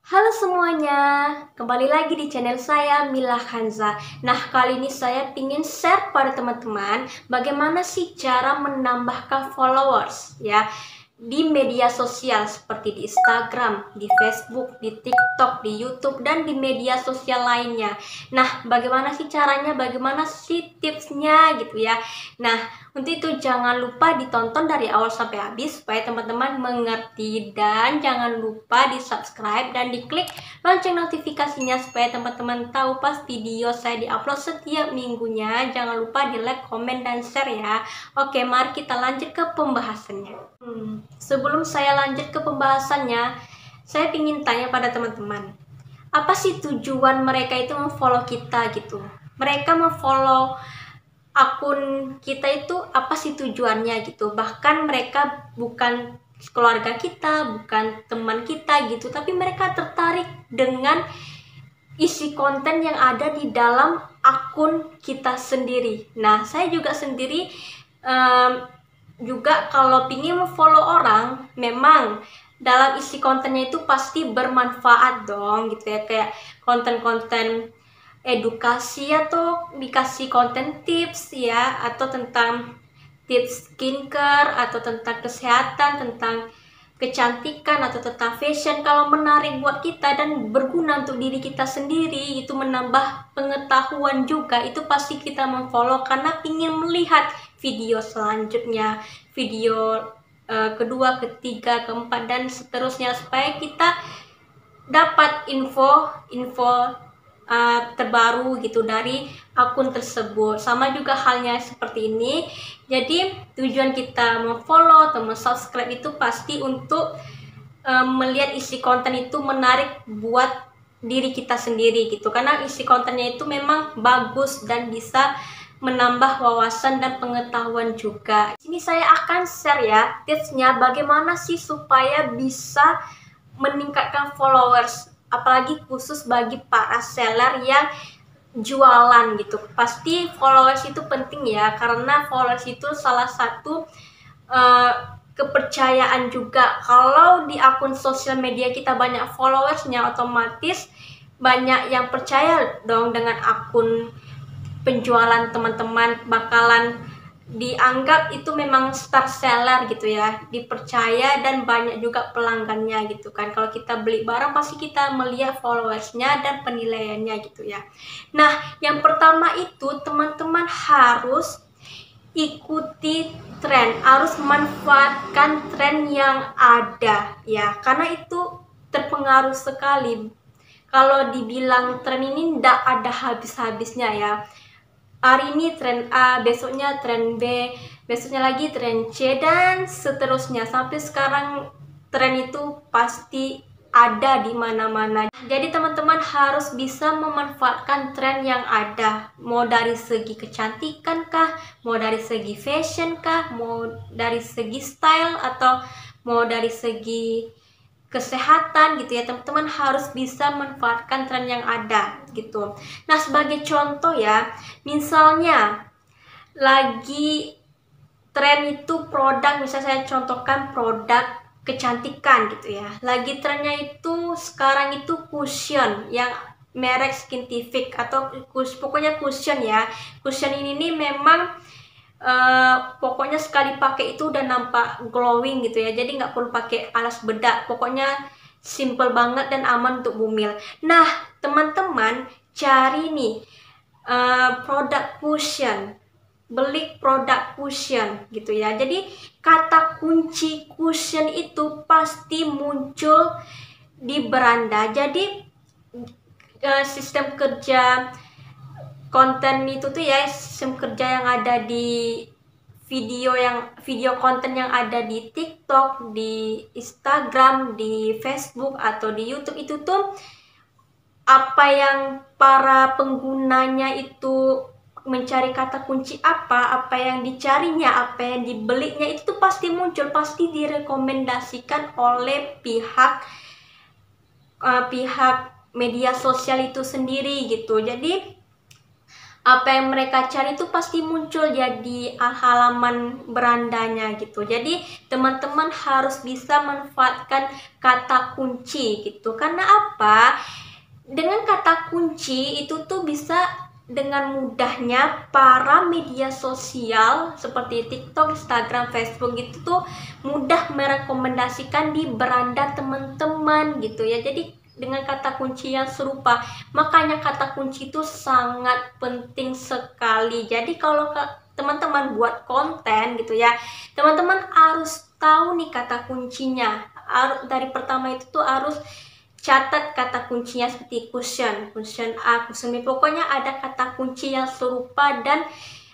Halo semuanya, kembali lagi di channel saya Mila Hanza. Nah, kali ini saya ingin share pada teman-teman bagaimana sih cara menambahkan followers ya di media sosial seperti di Instagram, di Facebook, di TikTok, di YouTube, dan di media sosial lainnya. Nah, bagaimana sih caranya, bagaimana sih tipsnya gitu ya. Nah, untuk itu jangan lupa ditonton dari awal sampai habis supaya teman-teman mengerti, dan jangan lupa di subscribe dan diklik lonceng notifikasinya supaya teman-teman tahu pas video saya diupload setiap minggunya. Jangan lupa di like, komen, dan share ya. Oke, mari kita lanjut ke pembahasannya. Sebelum saya lanjut ke pembahasannya, saya ingin tanya pada teman-teman, apa sih tujuan mereka itu memfollow kita gitu? Mereka memfollow akun kita itu apa sih tujuannya gitu? Bahkan mereka bukan keluarga kita, bukan teman kita gitu, tapi mereka tertarik dengan isi konten yang ada di dalam akun kita sendiri. Nah, saya juga sendiri juga kalau ingin follow orang, memang dalam isi kontennya itu pasti bermanfaat dong gitu ya, kayak konten-konten edukasi atau dikasih konten tips ya, atau tentang tips skincare atau tentang kesehatan, tentang kecantikan atau tentang fashion. Kalau menarik buat kita dan berguna untuk diri kita sendiri, itu menambah pengetahuan juga, itu pasti kita memfollow karena ingin melihat video selanjutnya, video kedua, ketiga, keempat, dan seterusnya, supaya kita dapat info terbaru gitu dari akun tersebut. Sama juga halnya seperti ini. Jadi tujuan kita memfollow atau subscribe itu pasti untuk melihat isi konten itu menarik buat diri kita sendiri gitu, karena isi kontennya itu memang bagus dan bisa menambah wawasan dan pengetahuan juga. Ini saya akan share ya tipsnya bagaimana sih supaya bisa meningkatkan followers, apalagi khusus bagi para seller yang jualan gitu. Pasti followers itu penting ya, karena followers itu salah satu kepercayaan juga. Kalau di akun sosial media kita banyak followersnya, otomatis banyak yang percaya dong dengan akun penjualan teman-teman, bakalan dianggap itu memang star seller gitu ya, dipercaya dan banyak juga pelanggannya gitu kan. Kalau kita beli barang pasti kita melihat followersnya dan penilaiannya gitu ya. Nah, yang pertama itu teman-teman harus ikuti tren, harus manfaatkan tren yang ada ya, karena itu terpengaruh sekali. Kalau dibilang tren ini ndak ada habis-habisnya ya. Hari ini tren A, besoknya tren B, besoknya lagi tren C, dan seterusnya. Sampai sekarang tren itu pasti ada di mana-mana. Jadi teman-teman harus bisa memanfaatkan tren yang ada. Mau dari segi kecantikan kah, mau dari segi fashion kah, mau dari segi style, atau mau dari segi kesehatan gitu ya, teman-teman harus bisa manfaatkan tren yang ada gitu. Nah, sebagai contoh ya, misalnya lagi tren itu produk, misalnya saya contohkan produk kecantikan gitu ya, lagi trennya itu sekarang itu cushion yang merek Skintific atau pokoknya cushion ya. Cushion ini nih memang pokoknya sekali pakai itu udah nampak glowing gitu ya, jadi nggak perlu pakai alas bedak, pokoknya simple banget dan aman untuk bumil. Nah, teman-teman cari nih produk cushion, beli produk cushion gitu ya. Jadi kata kunci cushion itu pasti muncul di beranda. Jadi sistem kerja konten itu tuh ya, sistem kerja yang ada di video konten yang ada di TikTok, di Instagram, di Facebook, atau di YouTube itu tuh apa yang para penggunanya itu mencari kata kunci apa yang dicarinya, apa yang dibelinya itu tuh pasti muncul, pasti direkomendasikan oleh pihak media sosial itu sendiri gitu. Jadi apa yang mereka cari itu pasti muncul jadi halaman berandanya gitu. Jadi teman-teman harus bisa manfaatkan kata kunci gitu. Karena apa? Dengan kata kunci itu tuh bisa dengan mudahnya para media sosial seperti TikTok, Instagram, Facebook gitu tuh mudah merekomendasikan di beranda teman-teman gitu ya. Jadi dengan kata kunci yang serupa, makanya kata kunci itu sangat penting sekali. Jadi kalau teman-teman buat konten gitu ya, teman-teman harus tahu nih kata kuncinya. Dari pertama itu tuh harus catat kata kuncinya seperti cushion A, cushion B. Pokoknya ada kata kunci yang serupa dan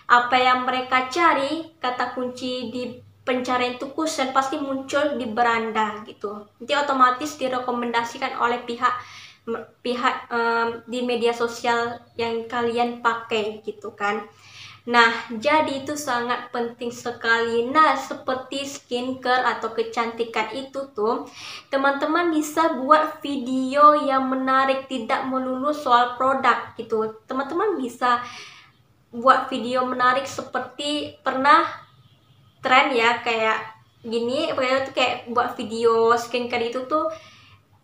apa yang mereka cari, kata kunci di pencarian itu cushion pasti muncul di beranda gitu. Nanti otomatis direkomendasikan oleh pihak di media sosial yang kalian pakai gitu kan. Nah, jadi itu sangat penting sekali. Nah, seperti skincare atau kecantikan itu tuh, teman-teman bisa buat video yang menarik, tidak melulu soal produk gitu. Teman-teman bisa buat video menarik seperti pernah tren ya kayak gini, pokoknya tuh kayak buat video skincare itu tuh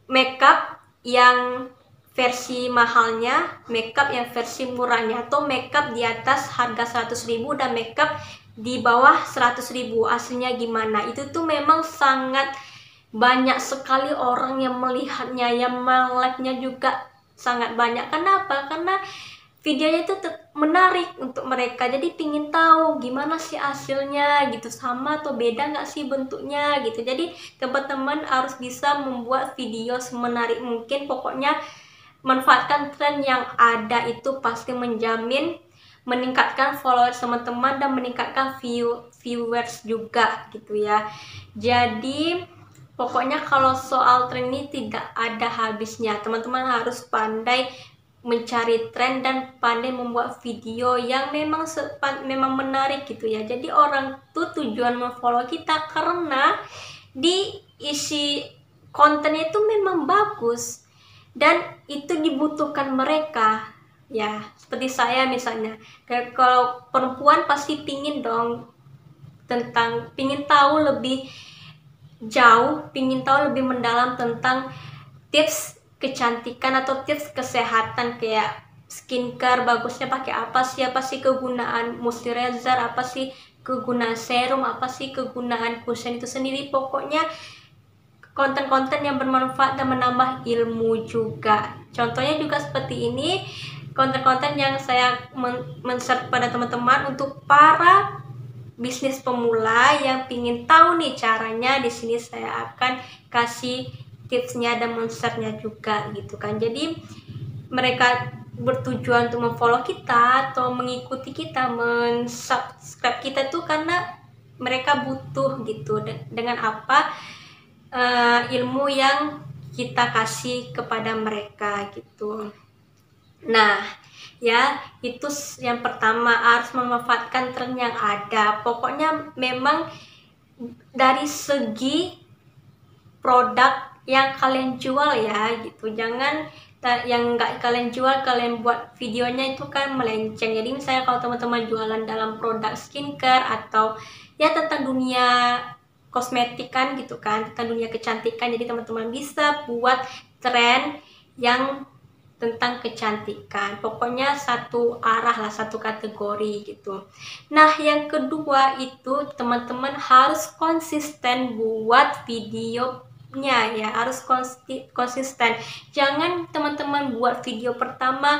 makeup yang versi mahalnya, makeup yang versi murahnya, atau makeup di atas harga 100.000 dan makeup di bawah 100.000. Aslinya gimana? Itu tuh memang sangat banyak sekali orang yang melihatnya, yang like-nya juga sangat banyak. Kenapa? Karena videonya itu menarik untuk mereka, jadi pingin tahu gimana sih hasilnya gitu, sama atau beda nggak sih bentuknya gitu. Jadi teman-teman harus bisa membuat video semenarik mungkin. Pokoknya manfaatkan tren yang ada, itu pasti menjamin meningkatkan followers teman-teman dan meningkatkan viewers juga gitu ya. Jadi pokoknya kalau soal tren ini tidak ada habisnya. Teman-teman harus pandai mencari tren dan pandai membuat video yang memang menarik gitu ya. Jadi orang tuh tujuan memfollow kita karena di isi kontennya itu memang bagus dan itu dibutuhkan mereka ya. Seperti saya misalnya, kayak kalau perempuan pasti pingin dong pingin tahu lebih jauh, pingin tahu lebih mendalam tentang tips kecantikan atau tips kesehatan kayak skincare, bagusnya pakai apa sih kegunaan moisturizer, apa sih kegunaan serum, apa sih kegunaan cushion itu sendiri. Pokoknya konten-konten yang bermanfaat dan menambah ilmu juga. Contohnya juga seperti ini, konten-konten yang saya men-share pada teman-teman untuk para bisnis pemula yang pingin tahu nih caranya. Di sini saya akan kasih tipsnya dan men-share-nya juga gitu kan. Jadi mereka bertujuan untuk memfollow kita atau mengikuti kita, men-subscribe kita tuh karena mereka butuh gitu dengan apa ilmu yang kita kasih kepada mereka gitu. Nah ya, itu yang pertama, harus memanfaatkan tren yang ada. Pokoknya memang dari segi produk yang kalian jual ya gitu, jangan yang nggak kalian jual kalian buat videonya, itu kan melenceng. Jadi misalnya kalau teman-teman jualan dalam produk skincare atau ya tentang dunia kosmetik kan gitu kan, tentang dunia kecantikan, jadi teman-teman bisa buat tren yang tentang kecantikan. Pokoknya satu arah lah, satu kategori gitu. Nah yang kedua itu teman-teman harus konsisten buat videonya ya, harus konsisten. Jangan teman-teman buat video pertama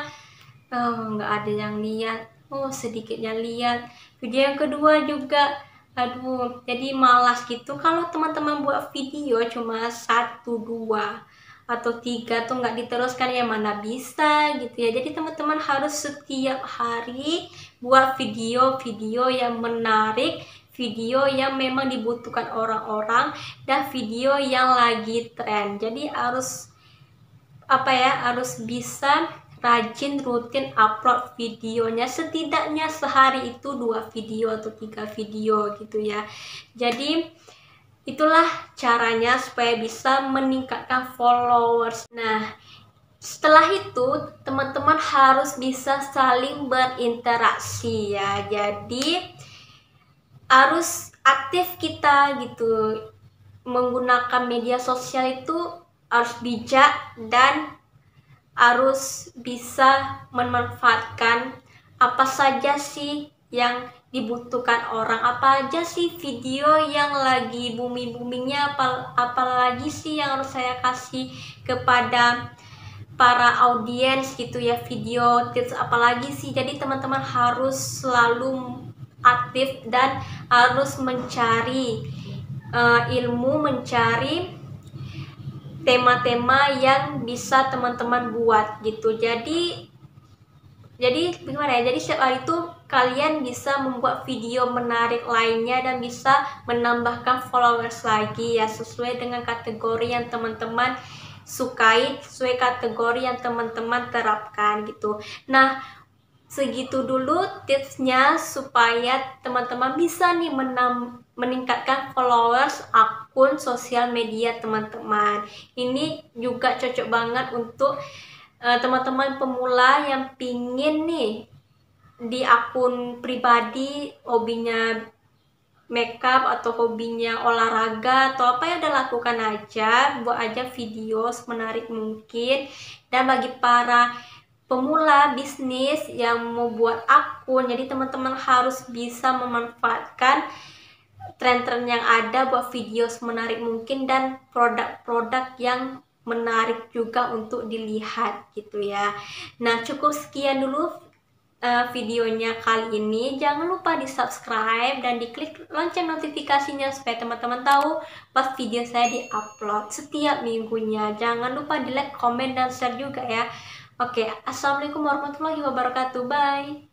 nggak ada yang lihat, sedikitnya lihat. Video yang kedua juga aduh jadi malas gitu. Kalau teman-teman buat video cuma 1, 2 atau 3 tuh nggak diteruskan, ya mana bisa gitu ya. Jadi teman-teman harus setiap hari buat video-video yang menarik, video yang memang dibutuhkan orang-orang, dan video yang lagi tren. Jadi harus harus bisa rajin rutin upload videonya, setidaknya sehari itu 2 video atau 3 video gitu ya. Jadi itulah caranya supaya bisa meningkatkan followers. Nah Setelah itu, teman-teman harus bisa saling berinteraksi ya. Jadi harus aktif kita gitu. Menggunakan media sosial itu harus bijak dan harus bisa memanfaatkan apa saja sih yang dibutuhkan orang, apa aja sih video yang lagi booming-boomingnya, apalagi sih yang harus saya kasih kepada para audiens gitu ya, video tips apalagi sih. Jadi teman-teman harus selalu aktif dan harus mencari ilmu, mencari tema-tema yang bisa teman-teman buat gitu. Jadi gimana ya, jadi setiap hari itu kalian bisa membuat video menarik lainnya dan bisa menambahkan followers lagi ya, sesuai dengan kategori yang teman-teman sukai, sesuai kategori yang teman-teman terapkan gitu. Nah, segitu dulu tipsnya supaya teman-teman bisa nih meningkatkan followers akun sosial media teman-teman. Ini juga cocok banget untuk teman-teman pemula yang pingin nih di akun pribadi hobinya makeup atau hobinya olahraga atau apa yang udah lakukan aja, buat aja video semenarik mungkin. Dan bagi para pemula bisnis yang mau buat akun, jadi teman-teman harus bisa memanfaatkan tren-tren yang ada buat video semenarik mungkin dan produk-produk yang menarik juga untuk dilihat gitu ya. Nah, cukup sekian dulu videonya kali ini. Jangan lupa di subscribe dan diklik lonceng notifikasinya supaya teman-teman tahu pas video saya di upload setiap minggunya. Jangan lupa di like, komen, dan share juga ya. Oke, assalamualaikum warahmatullahi wabarakatuh. Bye.